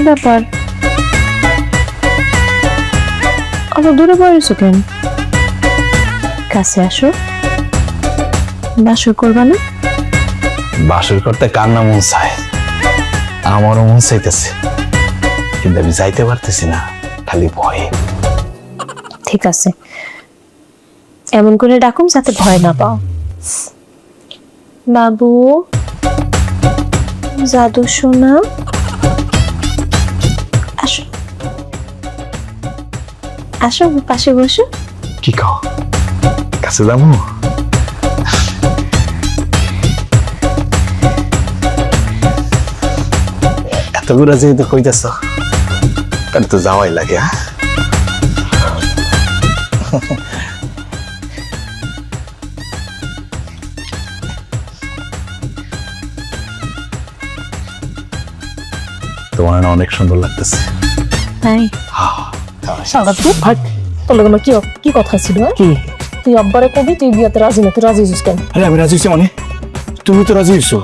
ব্যাপার? অত দূরে পড়েছো কেন? কাছে আসো। বাসর করবা না? বাসর করতে কার না মন চায়, আমারও মন চাইতেছে, কিন্তু আমি যাইতে পারতেছি না, খালি ভয়ে। ঠিক আছে, এমন করে ডাকুম যাতে ভয় না পাও। বাবু, জাদু সোনা, আসো আসো, পাশে বসো। কি খাও, কাছে যাবো? এতগুলা যেহেতু কইতেছ, তাহলে তো যাওয়াই লাগে। তোমার না অনেক সুন্দর লাগতেছে। তাই? সারা তুই ভাই তোর লগে আমার কি কথা ছিল? তুই আব্বারে কবি তুই বিয়াতে রাজি না, তুই রাজি হইছিস কেন? আরে আমি রাজি হইছি মানে? তুমি তো রাজি হইছো।